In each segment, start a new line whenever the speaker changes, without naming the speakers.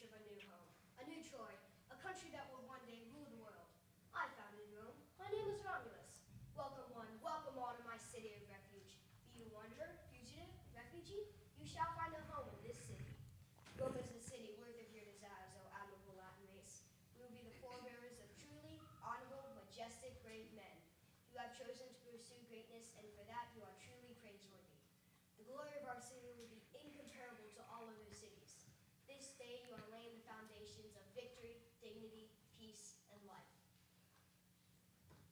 search of a new home, a new Troy, a country that will one day rule the world. I founded Rome. My name is Romulus. Welcome one, welcome all to my city of refuge. Be you wanderer, fugitive, refugee, you shall find a home in this city. Rome is a city worth of your desires, O admirable Latin race. We will be the forebearers of truly honorable, majestic, brave men. You have chosen to pursue greatness, and for that you are truly praiseworthy. The glory of our city will be incomparable to all other cities. This day you are laying the foundations of victory, dignity, peace, and life.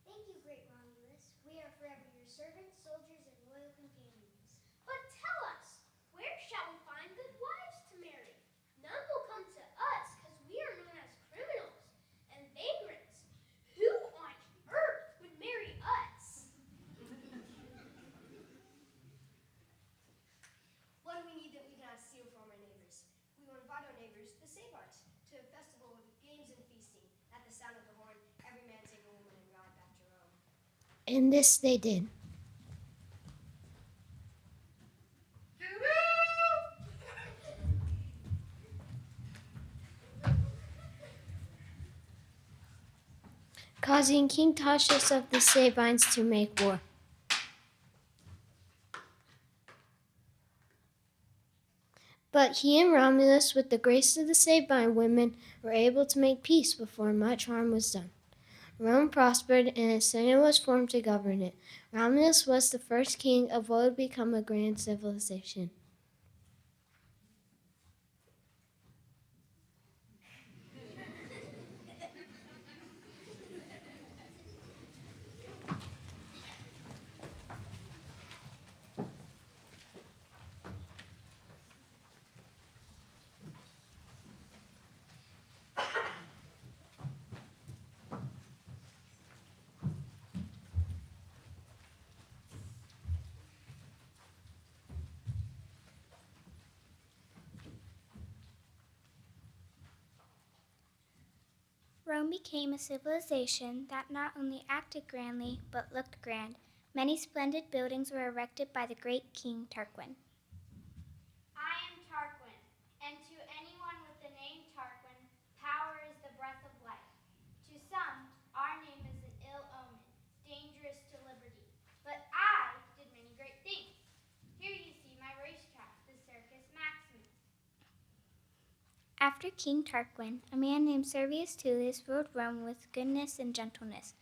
Thank you, great Romulus. We are forever your servants, soldiers, and loyal companions.
But tell us, where shall we find good wives to marry? None will come to us, because we are known as criminals and vagrants. Who on earth would marry us?
What do we need that we cannot steal from our neighbors? We will invite our neighbors, the Sabines, to a festival with games and feasting. At the sound of the horn, every man take a woman and ride back to Rome.
And this they did. Causing King Tacitus of the Sabines to make war. But he and Romulus, with the grace of the Sabine women, were able to make peace before much harm was done. Rome prospered, and a Senate was formed to govern it. Romulus was the first king of what would become a grand civilization.
Rome became a civilization that not only acted grandly, but looked grand. Many splendid buildings were erected by the great King Tarquin.
I am Tarquin, and to anyone with the name Tarquin, power is the breath of life. To some, our name is an ill omen, dangerous to liberty. But I did many great things. Here you see my racetrack, the Circus Maximus.
After King Tarquin, a man named Servius Tullius ruled Rome with goodness and gentleness.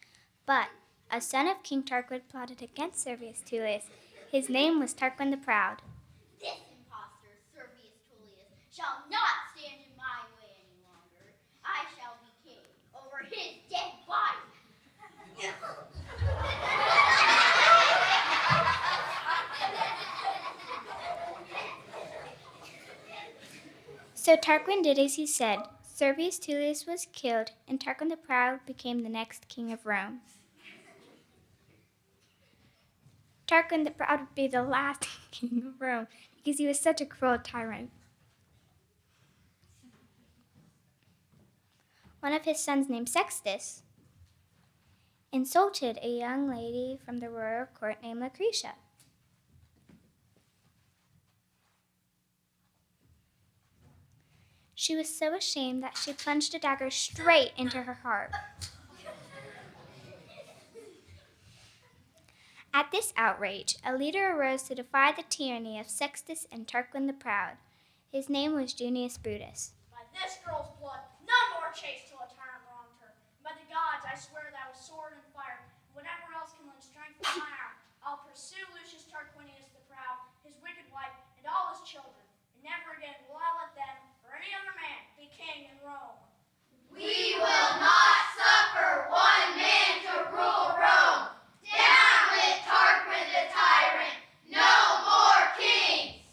But a son of King Tarquin plotted against Servius Tullius. His name was Tarquin the Proud.
This impostor, Servius Tullius, shall not stand in my way any longer. I shall be king over his dead body.
So Tarquin did as he said. Servius Tullius was killed, and Tarquin the Proud became the next king of Rome. Tarquin the Proud would be the last king of Rome because he was such a cruel tyrant. One of his sons, named Sextus, insulted a young lady from the royal court named Lucretia. She was so ashamed that she plunged a dagger straight into her heart. At this outrage, a leader arose to defy the tyranny of Sextus and Tarquin the Proud. His name was Junius Brutus.
By this girl's blood, none more chaste till a tyrant wronged her. By the gods, I swear that with sword and fire, and whatever else can lend strength to my arm, I'll pursue Lucius Tarquinius the Proud, his wicked wife, and all his children, and never again will I let them, or any other man, be king in Rome.
We will not suffer one man to rule Rome. Down with Tarquin the tyrant. No more kings.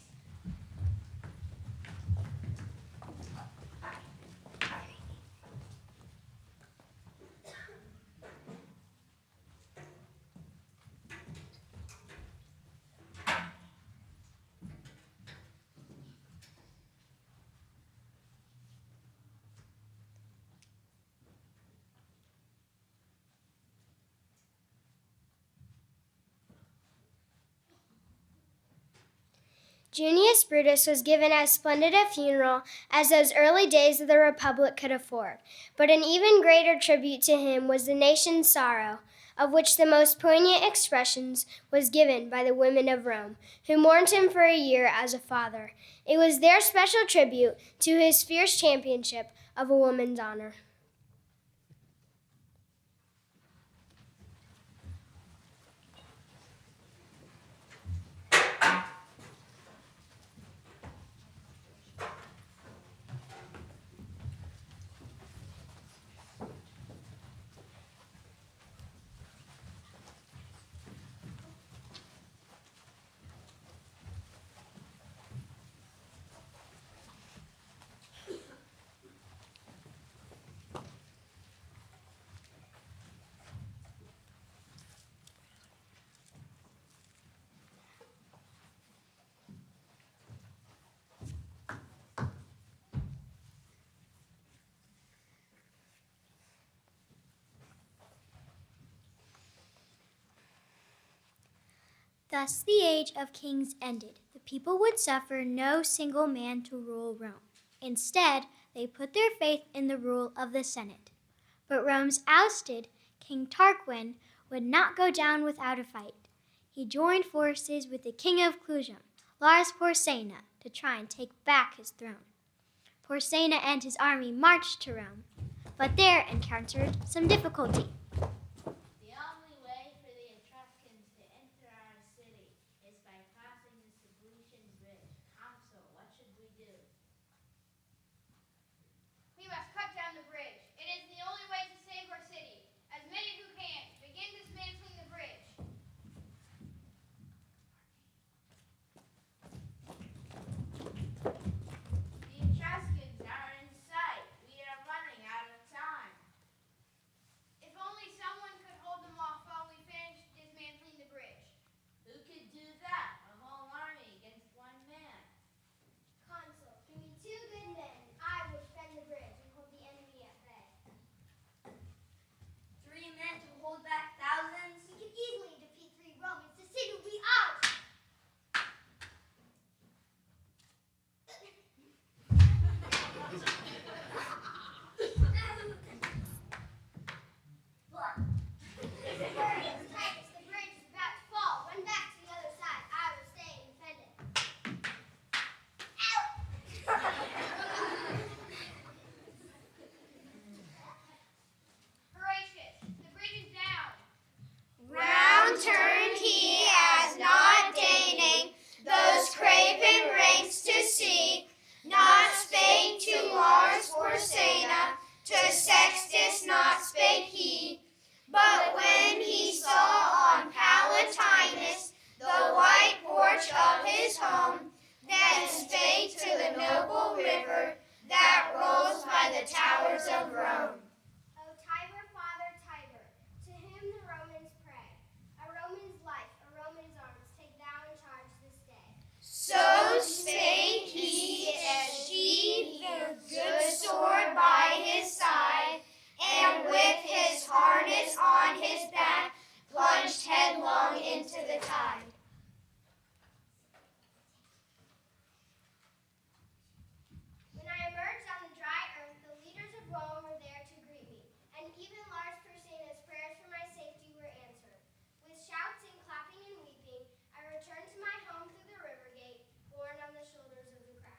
Junius Brutus was given as splendid a funeral as those early days of the Republic could afford, but an even greater tribute to him was the nation's sorrow, of which the most poignant expressions was given by the women of Rome, who mourned him for a year as a father. It was their special tribute to his fierce championship of a woman's honor.
Thus the age of kings ended. The people would suffer no single man to rule Rome. Instead, they put their faith in the rule of the Senate. But Rome's ousted King Tarquin would not go down without a fight. He joined forces with the king of Clusium, Lars Porsena, to try and take back his throne. Porsena and his army marched to Rome, but there encountered some difficulty.
The only way for the Etruscans to enter our city is by crossing the Sublician Bridge. Council, what should we do?
We must cut down the bridge. It is the only way to save our city. As many who can, begin dismantling the bridge.
The Etruscans are in sight. We are running out of time.
If only someone could hold them off while we finish dismantling the bridge.
Who could do that? A whole army against one man.
Consul, give me 2 good men, and I will defend the bridge and hold the enemy at bay.
3 men to hold back thousands?
We can easily defeat 3 Romans. The city will be ours. Titus, the bridge is about to fall. Run back to the other side. I will stay and defend it.
Horatius, the bridge is down.
Round turned he as not deigning those craven ranks to see, not spake to Lars Porsena, to Sextus not spake he. But when he saw on Palatinus the white porch of his home, then spake to the noble river that rolls by the towers of Rome.
O Tiber, Father Tiber, to him the Romans pray. A Roman's life, a Roman's arms, take thou in charge this day.
So spake he as sheathed the good sword by his side, and with his harness on his back plunged headlong into the tide.
When I emerged on the dry earth, the leaders of Rome were there to greet me, and even Lars Porsena's prayers for my safety were answered. With shouts and clapping and weeping, I returned to my home through the river gate, borne on the shoulders of the crowd.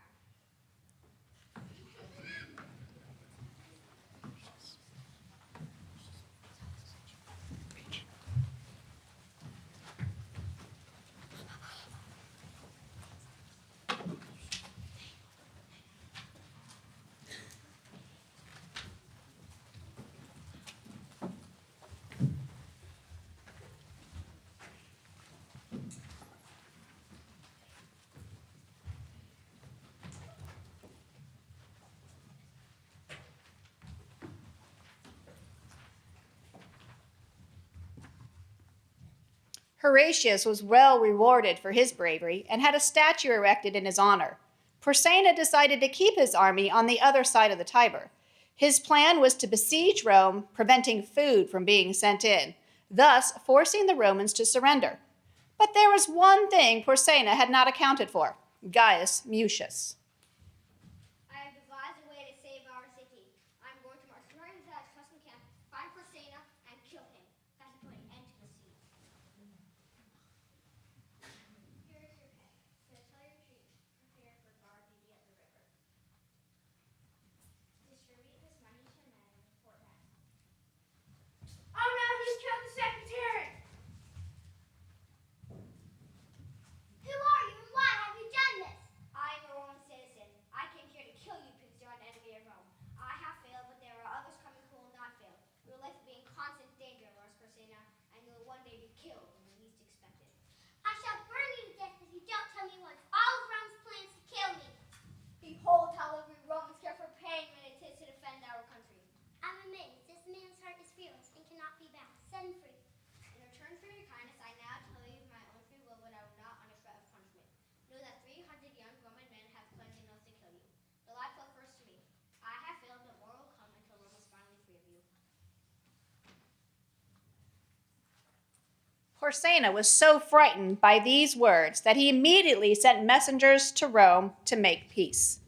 Horatius was well rewarded for his bravery and had a statue erected in his honor. Porsena decided to keep his army on the other side of the Tiber. His plan was to besiege Rome, preventing food from being sent in, thus forcing the Romans to surrender. But there was one thing Porsena had not accounted for. Gaius Mucius.
I have devised a way to save our city. I'm going to march right into that Crescent camp, find Crescent, and kill him. That should put an end to the siege. Here is your pay. So tell your troops, prepare for guard duty at the river. Distribute this money to men and report back.
Oh no, he's killed the secretary!
Who are you and why have you done this? I am a Roman citizen. I came here to kill you because you are an enemy of Rome. I have failed, but there are others coming who will not fail. Your life will be in constant danger, Lars Corsena, and you will one day be killed when you least expect it.
I shall burn you to death if you don't tell me once all of Rome's plans to kill me.
Behold how every Romans care for pain when it is to defend our country.
I'm amazed. This man's heart is fearless and cannot be bound. Set him free.
In return for your kindness, I now tell you my own free will, but I will not under threat of punishment. Know that 300 young Roman men have pledged an oath to kill you. The life fell first to me. I have failed, but more will come until Rome is finally free of you.
Porsena was so frightened by these words that he immediately sent messengers to Rome to make peace.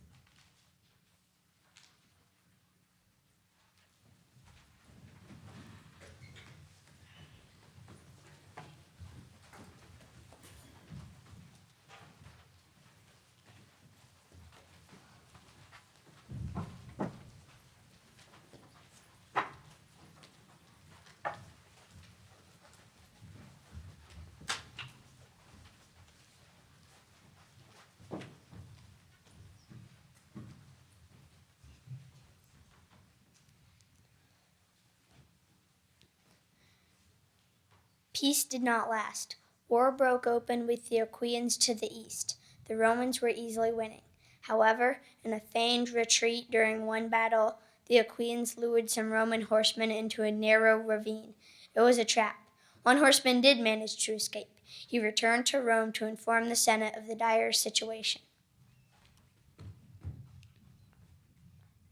Peace did not last. War broke open with the Achaeans to the east. The Romans were easily winning. However, in a feigned retreat during one battle, the Achaeans lured some Roman horsemen into a narrow ravine. It was a trap. One horseman did manage to escape. He returned to Rome to inform the Senate of the dire situation.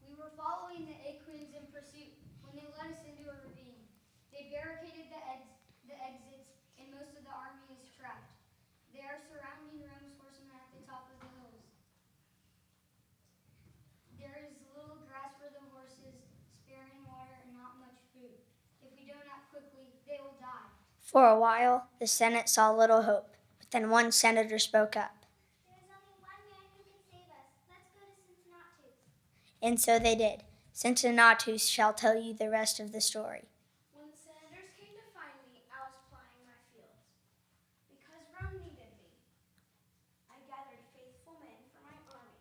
We were following the Achaeans in pursuit when they led us into a ravine. They barricaded the exits, and most of the army is trapped. They are surrounding Rome's horsemen at the top of the hills. There is little grass for the horses, sparing water, and not much food. If we don't act quickly, they will die.
For a while, the Senate saw little hope, but then one senator spoke up.
There is only one man who can save us. Let's go to Cincinnatus.
And so they did. Cincinnatus shall tell you the rest of the story.
When the senators came to find me, I was plying my fields. Because Rome needed me, I gathered faithful men for my army.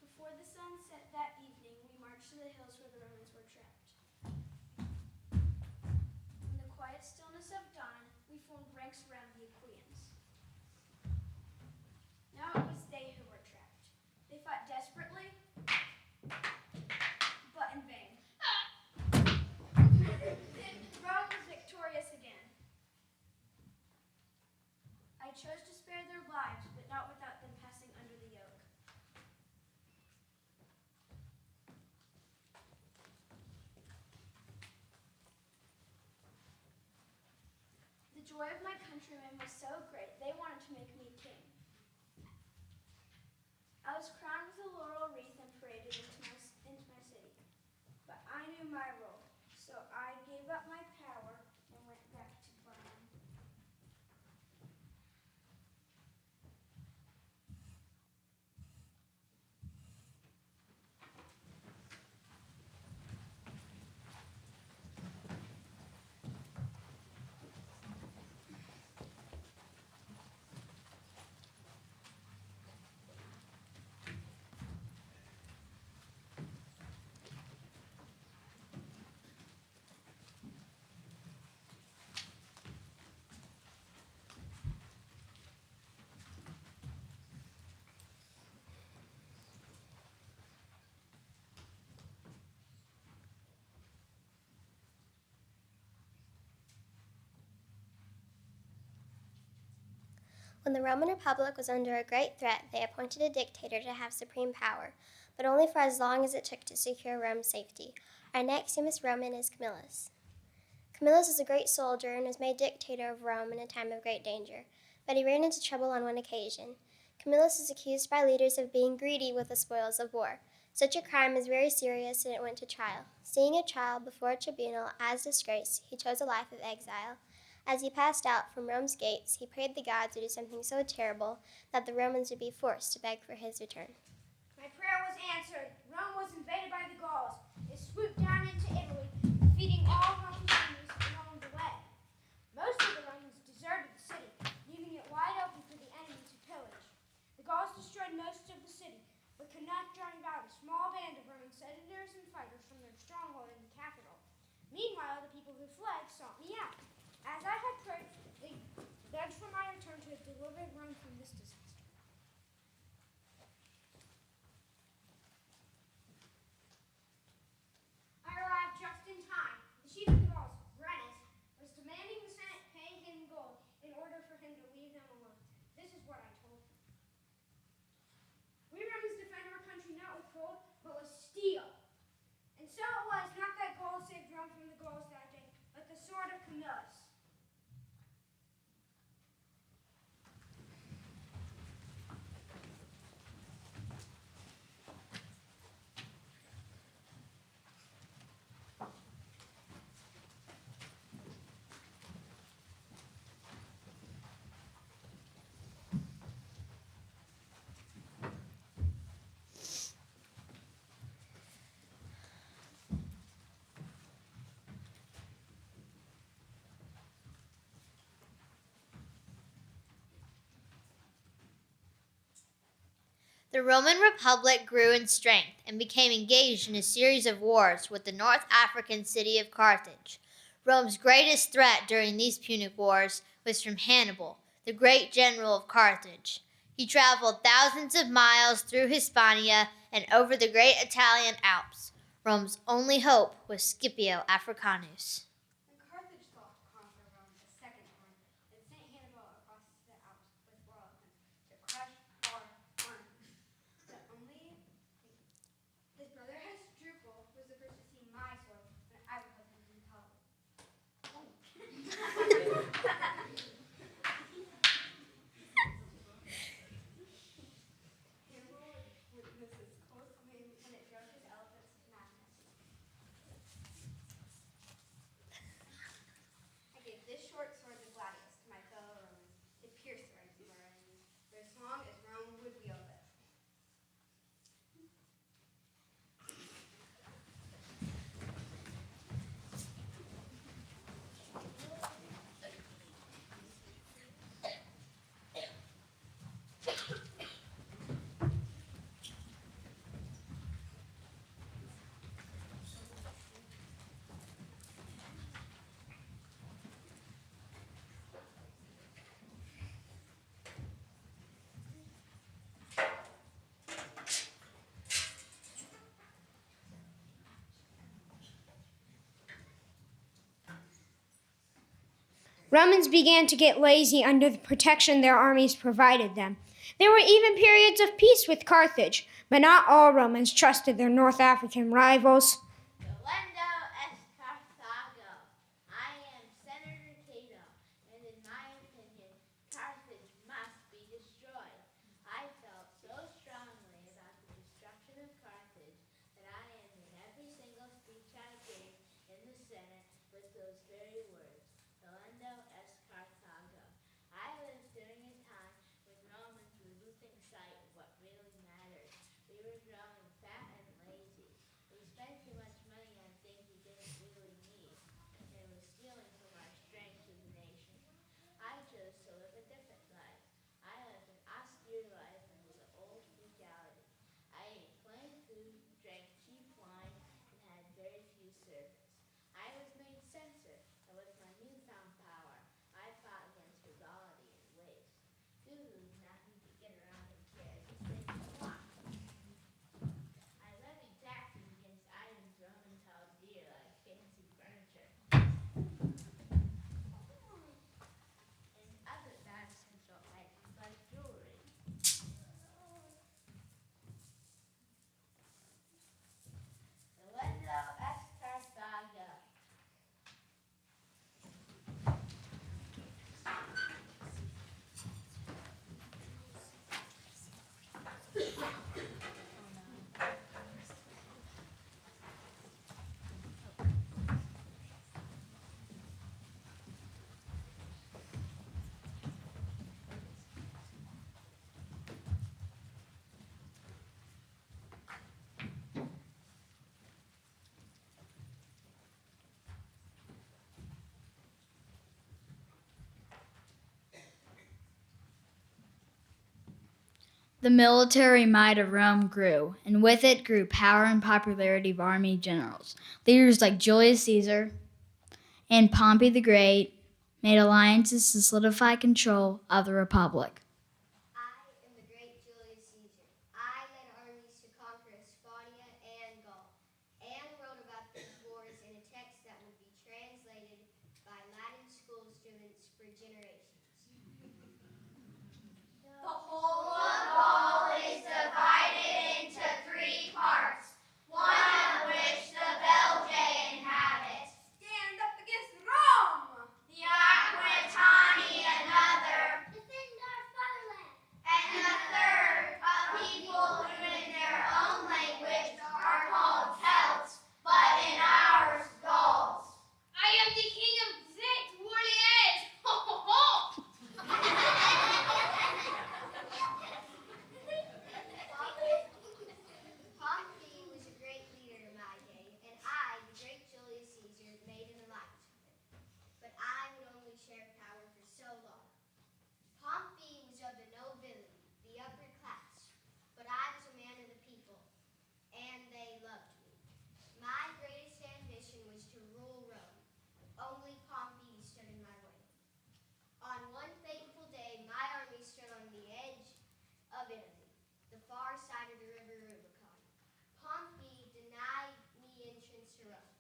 Before the sun set that evening, we marched to the hills where the Romans were trapped. In the quiet stillness of dawn, we formed ranks around the Achaeans. Now it was they who were trapped. They fought desperately, but in vain. Rome was victorious again. I chose to spare their lives, but not without them passing under the yoke. The joy of my countrymen was so great, they wanted to make me king. I was crowned with a laurel wreath and paraded into my city. But I knew my role, so I gave up my power and went back to Rome.
When the Roman Republic was under a great threat, they appointed a dictator to have supreme power, but only for as long as it took to secure Rome's safety. Our next famous Roman is Camillus. Camillus was a great soldier and was made dictator of Rome in a time of great danger. but he ran into trouble on one occasion. Camillus is accused by leaders of being greedy with the spoils of war. Such a crime is very serious, and it went to trial. Seeing a trial before a tribunal as disgrace, he chose a life of exile. As he passed out from Rome's gates, he prayed the gods to do something so terrible that the Romans would be forced to beg for his return.
My prayer was answered. Rome was invaded by the Gauls. They swooped down into Italy, defeating all Rome's enemies along the way. Most of the Romans deserted the city, leaving it wide open for the enemy to pillage. The Gauls destroyed most of the city, but could not drive out a small band of Roman senators and fighters from their stronghold in the capital. Meanwhile, the people who fled sought me out. As I had prayed, they begged for my return to have delivered Rome from this disaster. I arrived just in time. The chief of the Gauls, Brennus, was demanding the Senate pay him gold in order for him to leave them alone. This is what I told him. We Romans defend our country not with gold, but with steel. And so it was not that gold saved Rome from the Gauls that day, but the sword of Camillus.
The Roman Republic grew in strength and became engaged in a series of wars with the North African city of Carthage. Rome's greatest threat during these Punic Wars was from Hannibal, the great general of Carthage. He traveled thousands of miles through Hispania and over the great Italian Alps. Rome's only hope was Scipio Africanus.
When Carthage sought to conquer Rome a second time, it sent Hannibal across the Alps with royal to crush our army. But only his brother Hasdrubal was the first to see my sword when I was him in color. Hannibal witnesses close when it drove his elephants to madness. I gave this short sword to Gladius, to my fellow Romans, to pierce the ranks of our enemies, for as long as Rome would wield it.
Romans began to get lazy under the protection their armies provided them. There were even periods of peace with Carthage, but not all Romans trusted their North African rivals.
Delendo est Carthago. I am Senator Cato, and in my opinion, Carthage must be destroyed. I felt so strongly about the destruction of Carthage that I ended every single speech I gave in the Senate with those very words. Delendo est Carthago. I lived during a time when Romans were losing sight of what really mattered. We were growing fat and lazy. We spent too much money on things we didn't really need, and it was stealing from our strength as a nation. I chose to live a different life. I lived an austere life under the old frugality. I ate plain food, drank cheap wine, and had very few servants. I was made censor, and with my
The military might of Rome grew, and with it grew power and popularity of army generals. Leaders like Julius Caesar and Pompey the Great made alliances to solidify control of the Republic.
I am the great Julius Caesar. I led armies to conquer Hispania and Gaul, and wrote about these wars in a text that would be translated by Latin school students for generations.
The whole of Gaul is divided into 3 parts, one of which the Belgae inhabit. Stand up against Rome! The Aquitani another.
Defend our fatherland.
And the third, a people who in their own language are called Celts, but in ours, Gauls.
I am the king of Zet Warriors! Ho ho ho!
Pompey was a great leader in my day, and I, the great Julius Caesar, made an alliance with him. But I would only share power for so long. Pompey was of the nobility, the upper class, but I was a man of the people, and they loved me. My greatest ambition was to rule Rome. Only Pompey stood in my way. On one fateful day, my army stood on the edge of Italy, the far side of the river Rubicon. Pompey denied me entrance to Rome.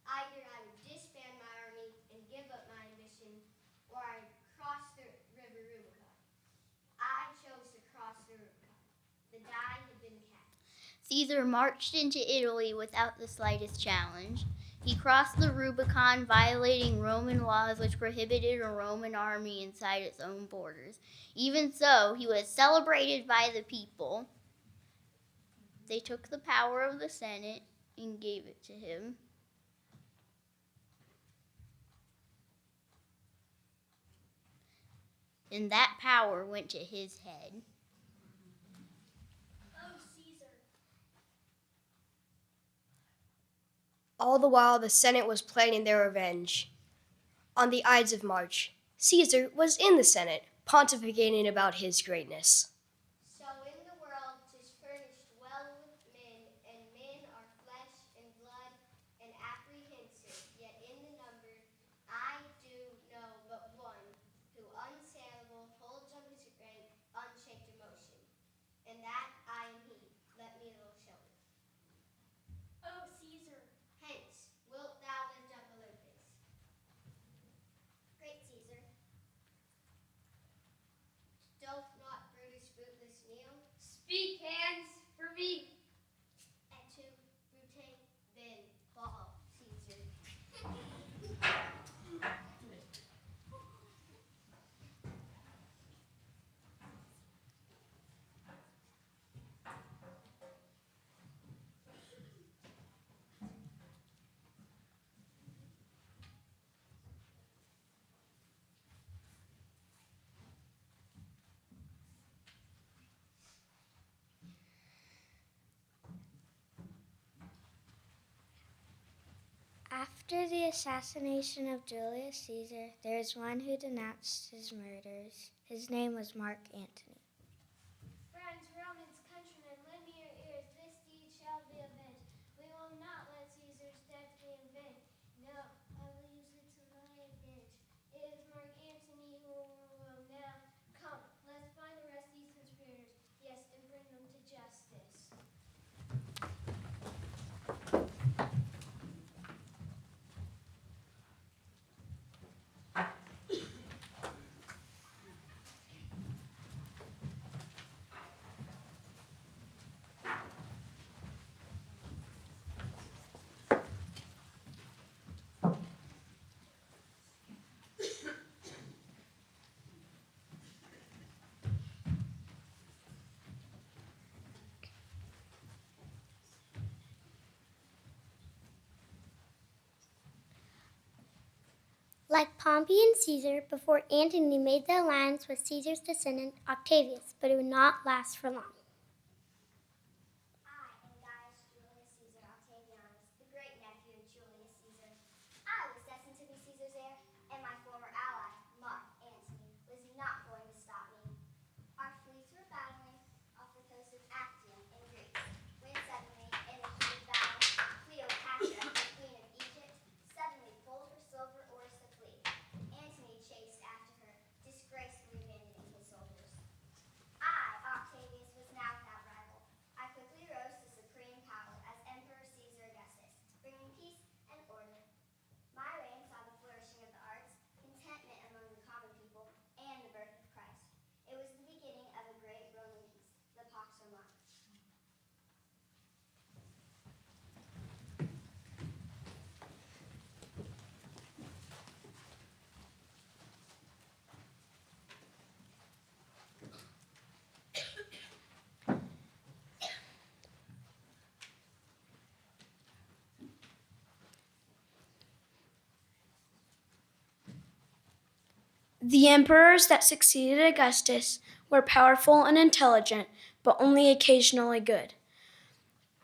Either I would disband my army and give up my ambition, or I'd cross the river Rubicon. I chose to cross the Rubicon. The die had been cast.
Caesar marched into Italy without the slightest challenge. He crossed the Rubicon, violating Roman laws which prohibited a Roman army inside its own borders. Even so, he was celebrated by the people. They took the power of the Senate and gave it to him. And that power went to his head.
Oh, Caesar.
All the while the Senate was planning their revenge. On the Ides of March, Caesar was in the Senate, pontificating about his greatness.
So in the world 'tis furnished well with men, and men are flesh and blood and apprehensive, yet in the number I do know but one, who unassailable holds on his rank unshaked emotion, and that I am he. Let me a little show it.
Oh, Caesar.
Hence, wilt thou lift up Olympus?
Great Caesar.
Doth not Brutus Brutus kneel?
Speak, hands, for me.
Et tu, Brute, then fall, Caesar.
After the assassination of Julius Caesar, there is one who denounced his murders. His name was Mark Antony.
Friends, Romans, countrymen, lend me your ears. This deed shall be avenged. We will not let Caesar's death be in vain. No, I will use it to my advantage. It is Mark Antony who will rule Rome now. Come, let's find and arrest these conspirators. Yes, and bring them to justice.
Like Pompey and Caesar, before Antony made the alliance with Caesar's descendant Octavius, but it would not last for long.
I am Gaius Julius Caesar Octavianus, the great nephew of Julius Caesar. I was destined to be Caesar's heir, and my former ally, Mark Antony, was not going to stop me. Our fleets were battling,
The emperors that succeeded Augustus were powerful and intelligent, but only occasionally good.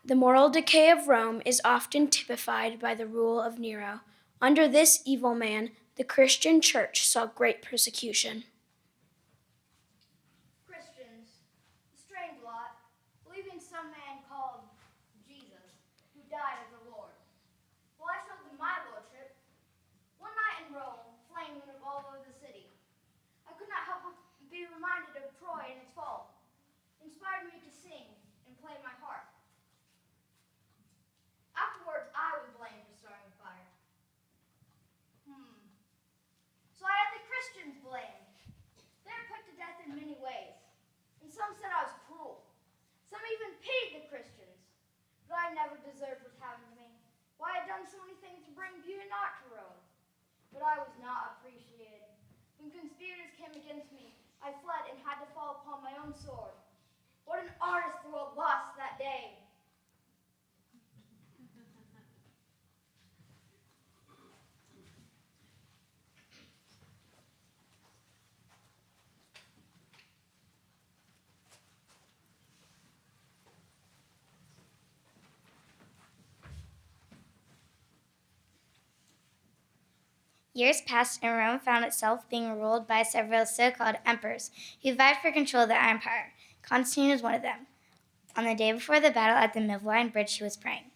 The moral decay of Rome is often typified by the rule of Nero. Under this evil man, the Christian church saw great persecution.
Christians, a strange lot, believe in some man called Jesus, who died as the Lord. Well, I showed them my lordship. One night in Rome, flames went up all over the city. I could not help but be reminded of Troy and its fall. It inspired me to sing and play my harp. Afterwards, I was blamed for starting the fire. So I had the Christians blamed. They were put to death in many ways. And some said I was cruel. Some even pitied the Christians. But I never deserved what happened to me. Why I had done so many things to bring beauty and art to Rome. But I was not appreciated. When conspirators came against me, I fled and had to fall upon my own sword. What an artist the world lost that day.
Years passed, and Rome found itself being ruled by several so-called emperors who vied for control of the empire. Constantine was one of them. On the day before the battle at the Milvian Bridge, he was praying.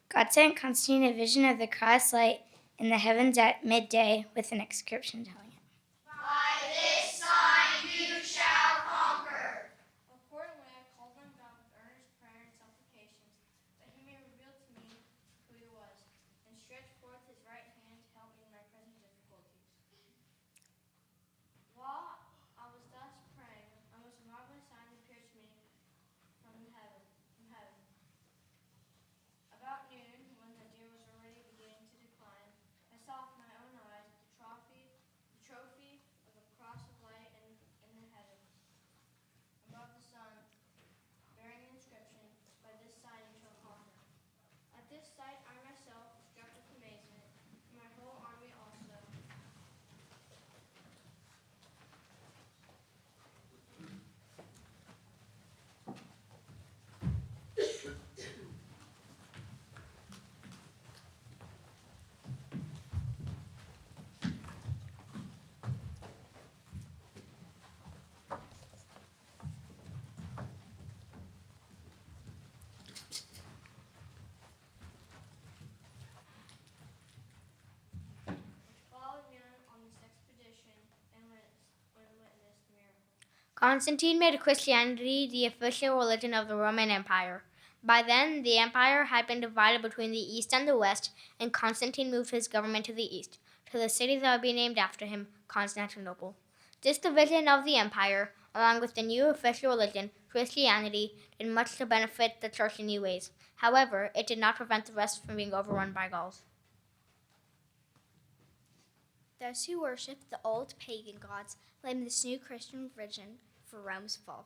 God sent Constantine a vision of the cross light in the heavens at midday with an inscription telling him,
"By this sign you shall conquer."
Accordingly, I called on God with earnest prayer and supplications, that he may reveal to me who he was, and stretch forth his right hand to help me in my present difficulties. While I was thus praying, a most marvelous sign appeared to me from heaven. About noon, when the dew was already beginning to decline, I saw with my own eyes the trophy of a cross of light in the heavens, above the sun, bearing the inscription, "By this sign you shall conquer." At this sight I myself was struck with amazement, and my whole army also. Followed me on this expedition and witnessed the miracle.
Constantine made Christianity the official religion of the Roman Empire. By then, the empire had been divided between the east and the west, and Constantine moved his government to the east, to the city that would be named after him, Constantinople. This division of the empire, along with the new official religion, Christianity, did much to benefit the church in new ways. However, it did not prevent the rest from being overrun by Gauls.
Those who worshipped the old pagan gods blamed this new Christian religion for Rome's fall.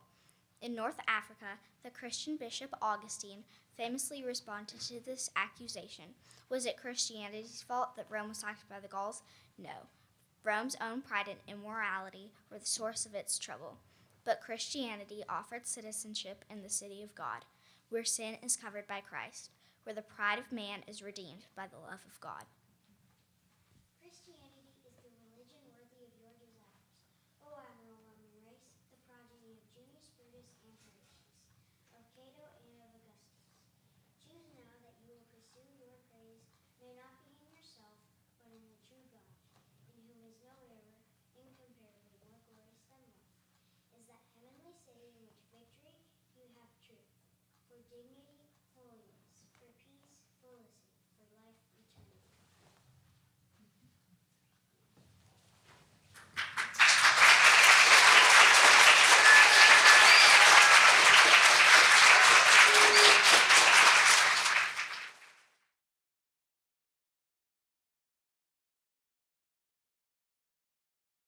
In North Africa, the Christian bishop Augustine famously responded to this accusation. Was it Christianity's fault that Rome was sacked by the Gauls? No. Rome's own pride and immorality were the source of its trouble. But Christianity offered citizenship in the city of God, where sin is covered by Christ, where the pride of man is redeemed by the love of God.
Christianity is the religion worthy of your desires, O admirable Roman race, the progeny of Junius Brutus and Tertius, of Cato and of Augustus. Choose now that you will pursue your praise, may not be in yourself, but in the true God, in whom is no error, incomparably more glorious than love, is that heavenly city in which victory you have truth, for dignity